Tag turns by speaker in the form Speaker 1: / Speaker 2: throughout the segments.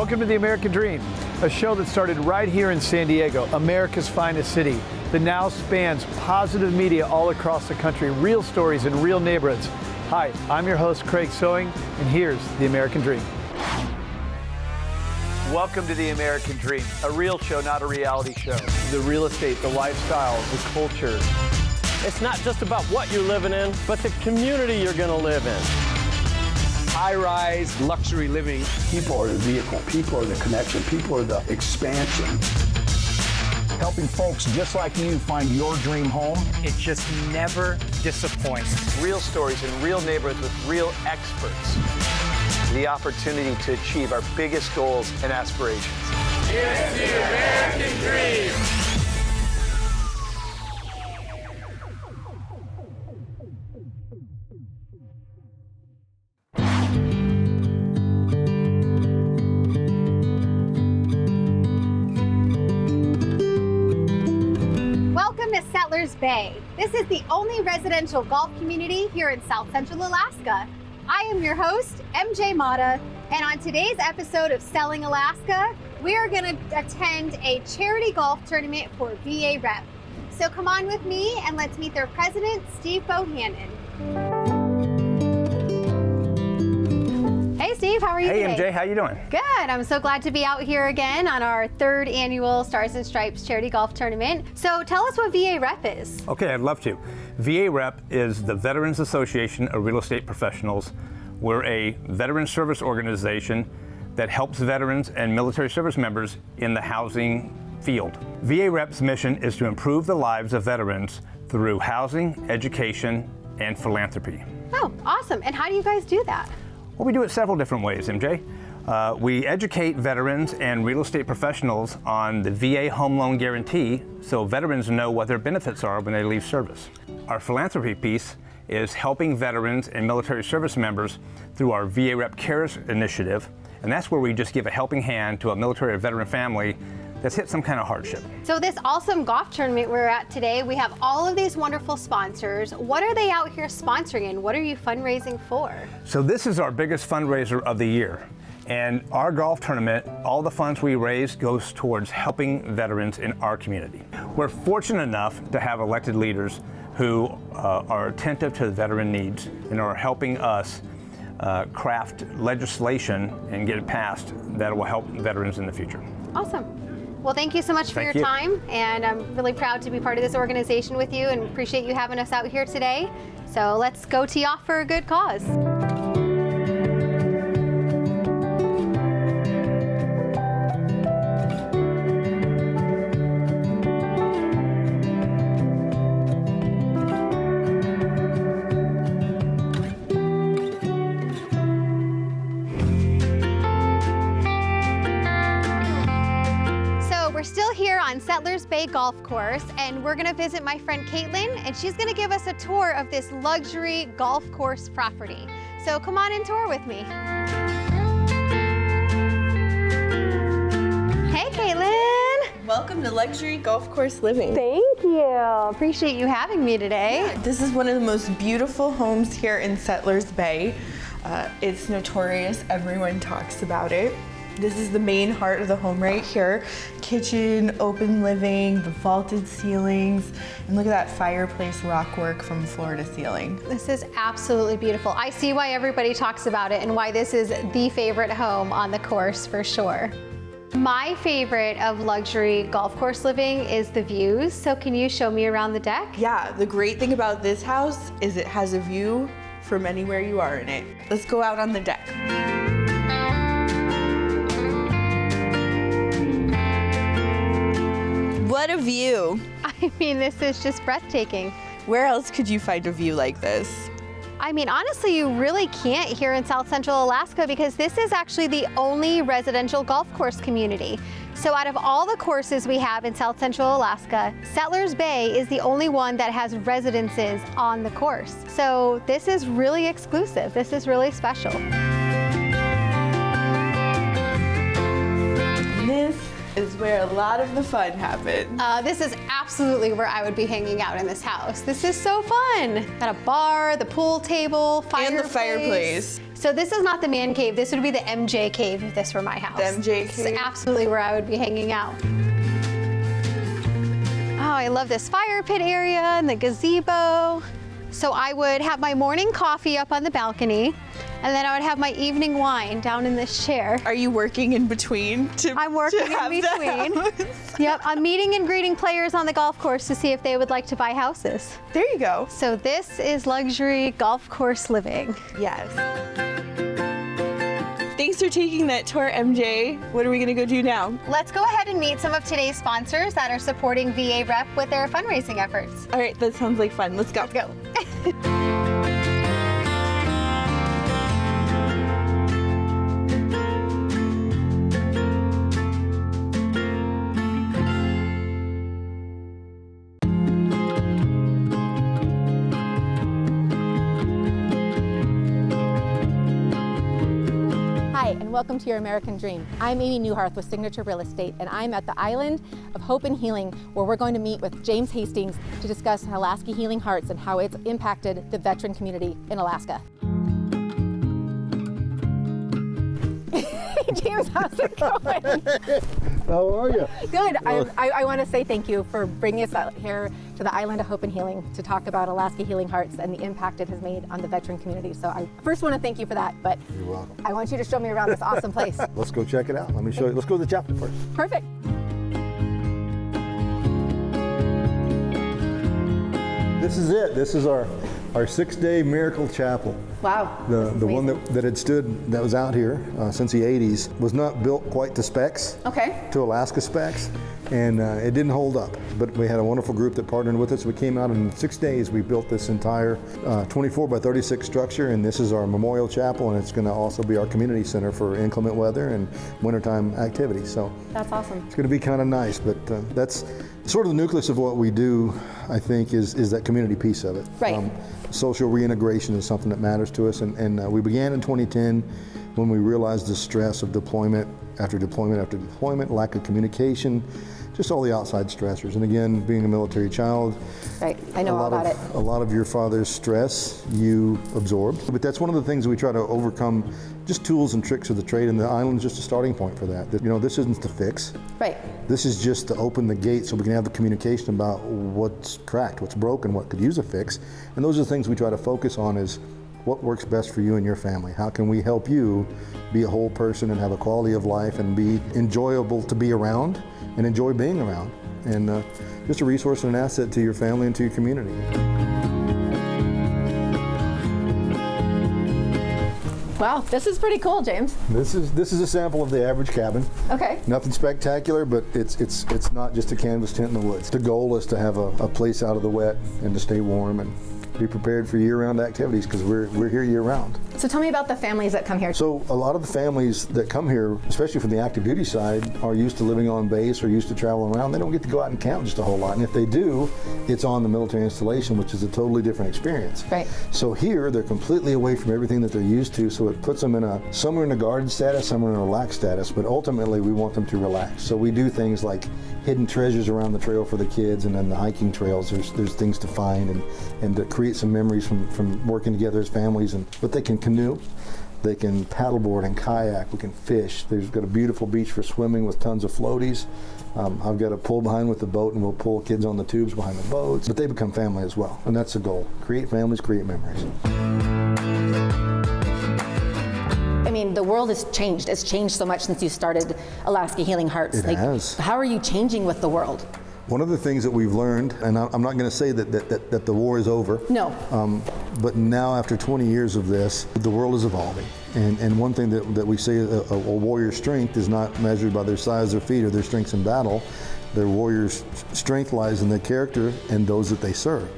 Speaker 1: Welcome to The American Dream, a show that started right here in San Diego, America's finest city, that now spans positive media all across the country, real stories in real neighborhoods. Hi, I'm your host, Craig Sewing, and here's The American Dream. Welcome to The American Dream, a real show, not a reality show. The real estate, the lifestyle, the culture.
Speaker 2: It's not just about what you're living in, but the community you're going to live in.
Speaker 3: High-rise luxury living.
Speaker 4: People are the vehicle, people are the connection, people are the expansion.
Speaker 5: Helping folks just like you find your dream home.
Speaker 6: It just never disappoints.
Speaker 1: Real stories in real neighborhoods with real experts. The opportunity to achieve our biggest goals and aspirations.
Speaker 7: It's the American Dream.
Speaker 8: Welcome to Settlers Bay. This is the only residential golf community here in South Central Alaska. I am your host, MJ Motta, and on today's episode of Selling Alaska, we are going to attend a charity golf tournament for VAREP. So come on with me and let's meet their president, Steve Bohannon. Hey Steve, how are you today?
Speaker 9: Hey MJ, how you doing?
Speaker 8: Good. I'm so glad to be out here again on our third annual Stars and Stripes charity golf tournament. So tell us what VAREP is.
Speaker 9: Okay, I'd love to. VAREP is the Veterans Association of Real Estate Professionals. We're a veteran service organization that helps veterans and military service members in the housing field. VAREP's mission is to improve the lives of veterans through housing, education, and philanthropy.
Speaker 8: Oh, awesome. And how do you guys do that?
Speaker 9: Well, we do it several different ways, MJ. We educate veterans and real estate professionals on the VA Home Loan Guarantee so veterans know what their benefits are when they leave service. Our philanthropy piece is helping veterans and military service members through our VAREP Cares initiative, and that's where we just give a helping hand to a military or veteran family that's hit some kind of hardship.
Speaker 8: So this awesome golf tournament we're at today, we have all of these wonderful sponsors. What are they out here sponsoring and what are you fundraising for?
Speaker 9: So this is our biggest fundraiser of the year. And our golf tournament, all the funds we raise goes towards helping veterans in our community. We're fortunate enough to have elected leaders who are attentive to the veteran needs and are helping us craft legislation and get it passed that will help veterans in the future.
Speaker 8: Awesome. Well, thank you so much for your time, and I'm really proud to be part of this organization with you and appreciate you having us out here today. So let's go tee off for a good cause. On Settlers Bay Golf Course, and we're gonna visit my friend Katelyn, and she's gonna give us a tour of this luxury golf course property. So come on and tour with me. Hey Katelyn!
Speaker 10: Welcome to Luxury Golf Course Living.
Speaker 8: Thank you. Appreciate you having me today.
Speaker 10: Yeah, this is one of the most beautiful homes here in Settlers Bay. It's notorious, everyone talks about it. This is the main heart of the home right here. Kitchen, open living, the vaulted ceilings, and look at that fireplace rock work from floor to ceiling.
Speaker 8: This is absolutely beautiful. I see why everybody talks about it and why this is the favorite home on the course for sure. My favorite of luxury golf course living is the views. So can you show me around the deck?
Speaker 10: Yeah, the great thing about this house is it has a view from anywhere you are in it. Let's go out on the deck. What a view.
Speaker 8: I mean, this is just breathtaking.
Speaker 10: Where else could you find a view like this?
Speaker 8: I mean, honestly, you really can't here in South Central Alaska because this is actually the only residential golf course community. So out of all the courses we have in South Central Alaska, Settlers Bay is the only one that has residences on the course. So this is really exclusive. This is really special.
Speaker 10: This is where a lot of the fun happens.
Speaker 8: This is absolutely where I would be hanging out in this house. This is so fun. Got a bar, the pool table, fireplace.
Speaker 10: And the fireplace.
Speaker 8: So this is not the man cave. This would be the MJ cave if this were my house.
Speaker 10: The MJ
Speaker 8: This is
Speaker 10: cave.
Speaker 8: absolutely where I would be hanging out. Oh, I love this fire pit area and the gazebo. So I would have my morning coffee up on the balcony, and then I would have my evening wine down in this chair.
Speaker 10: Are you working in between?
Speaker 8: I'm working in between. Yep, I'm meeting and greeting players on the golf course to see if they would like to buy houses.
Speaker 10: There you go.
Speaker 8: So this is luxury golf course living.
Speaker 10: Yes. Thanks for taking that tour, MJ. What are we gonna go do now?
Speaker 8: Let's go ahead and meet some of today's sponsors that are supporting VAREP with their fundraising efforts.
Speaker 10: All right, that sounds like fun. Let's go.
Speaker 8: Let's go.
Speaker 3: Hi, and welcome to Your American Dream. I'm Amy Newharth with Signature Real Estate, and I'm at the Island of Hope and Healing, where we're going to meet with James Hastings to discuss Alaska Healing Hearts and how it's impacted the veteran community in Alaska. Hey, James, how's it going?
Speaker 11: How are you?
Speaker 3: Good. I want to say thank you for bringing us out here to the Island of Hope and Healing to talk about Alaska Healing Hearts and the impact it has made on the veteran community. So I first want to thank you for that, but
Speaker 11: You're welcome.
Speaker 3: I want you to show me around this awesome place.
Speaker 11: Let's go check it out. Let me show you. Let's go to the chapter first.
Speaker 3: Perfect.
Speaker 11: This is it. This is our 6-day miracle chapel.
Speaker 3: Wow.
Speaker 11: The one that had stood, that was out here since the 80s, was not built quite to specs.
Speaker 3: Okay.
Speaker 11: To Alaska specs, and it didn't hold up. But we had a wonderful group that partnered with us. We came out in 6 days. We built this entire 24 by 36 structure, and this is our memorial chapel, and it's going to also be our community center for inclement weather and wintertime activities. So
Speaker 3: That's awesome.
Speaker 11: it's going to be kind of nice, but that's sort of the nucleus of what we do, I think, is that community piece of it.
Speaker 3: Right.
Speaker 11: Social reintegration is something that matters to us, and we began in 2010 when we realized the stress of deployment after deployment after deployment, lack of communication, just all the outside stressors. And again, being a military child,
Speaker 3: Right. I know all about it.
Speaker 11: a lot of your father's stress you absorbed. But that's one of the things we try to overcome, just tools and tricks of the trade, and the island's just a starting point for that. You know, this isn't the fix.
Speaker 3: Right.
Speaker 11: This is just to open the gate so we can have the communication about what's cracked, what's broken, what could use a fix. And those are the things we try to focus on, is what works best for you and your family. How can we help you be a whole person and have a quality of life and be enjoyable to be around and enjoy being around, and just a resource and an asset to your family and to your community.
Speaker 3: Wow, this is pretty cool, James.
Speaker 11: This is a sample of the average cabin.
Speaker 3: Okay.
Speaker 11: Nothing spectacular, but it's not just a canvas tent in the woods. The goal is to have a place out of the wet and to stay warm and be prepared for year-round activities, because we're here year-round.
Speaker 3: So tell me about the families that come here.
Speaker 11: So a lot of the families that come here, especially from the active duty side, are used to living on base or used to traveling around. They don't get to go out and camp just a whole lot. And if they do, it's on the military installation, which is a totally different experience.
Speaker 3: Right.
Speaker 11: So here, they're completely away from everything that they're used to, so it puts them in somewhere in a guarded status, somewhere in a relaxed status, but ultimately we want them to relax. So we do things like hidden treasures around the trail for the kids, and then the hiking trails, there's things to find and to create some memories from working together as families. But they can canoe, they can paddleboard and kayak, we can fish. There's got a beautiful beach for swimming with tons of floaties. I've got a pull behind with the boat, and we'll pull kids on the tubes behind the boats. But they become family as well, and that's the goal. Create families, create memories.
Speaker 3: I mean, the world has changed. It's changed so much since you started Alaska Healing Hearts.
Speaker 11: It has.
Speaker 3: How are you changing with the world?
Speaker 11: One of the things that we've learned, and I'm not going to say that the war is over.
Speaker 3: No.
Speaker 11: But now, after 20 years of this, the world is evolving. And one thing that we say, a warrior's strength is not measured by their size or feet or their strengths in battle. Their warrior's strength lies in their character and those that they serve.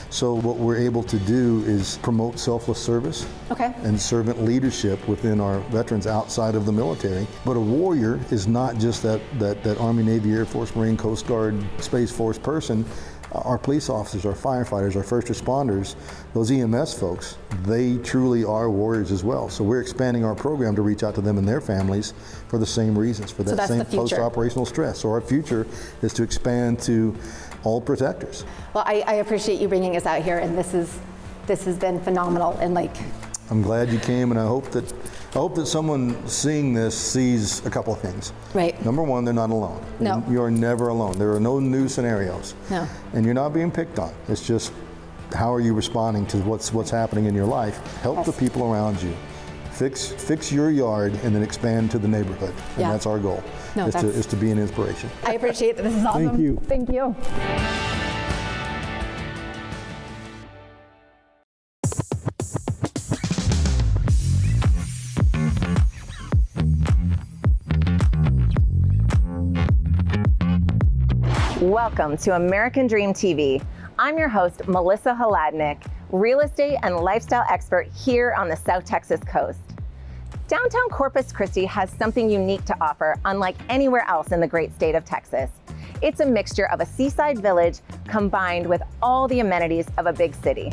Speaker 11: So what we're able to do is promote selfless service and servant leadership within our veterans outside of the military. But a warrior is not just that Army, Navy, Air Force, Marine, Coast Guard, Space Force person. Our police officers, our firefighters, our first responders, those EMS folks, they truly are warriors as well. So we're expanding our program to reach out to them and their families for the same reasons, for that same post-operational stress. So our future is to expand to all protectors.
Speaker 3: Well, I appreciate you bringing us out here, and this has been phenomenal, and
Speaker 11: I'm glad you came, and I hope that someone seeing this sees a couple of things.
Speaker 3: Right.
Speaker 11: Number one, they're not alone.
Speaker 3: No.
Speaker 11: You are never alone. There are no new scenarios.
Speaker 3: No.
Speaker 11: And you're not being picked on. It's just, how are you responding to what's happening in your life? Help the people around you. Fix your yard and then expand to the neighborhood. And that's our goal, is to be an inspiration.
Speaker 3: I appreciate that. This is awesome.
Speaker 11: Thank you.
Speaker 3: Thank you.
Speaker 12: Welcome to American Dream TV. I'm your host, Melissa Hladnick, real estate and lifestyle expert here on the South Texas coast. Downtown Corpus Christi has something unique to offer, unlike anywhere else in the great state of Texas. It's a mixture of a seaside village combined with all the amenities of a big city.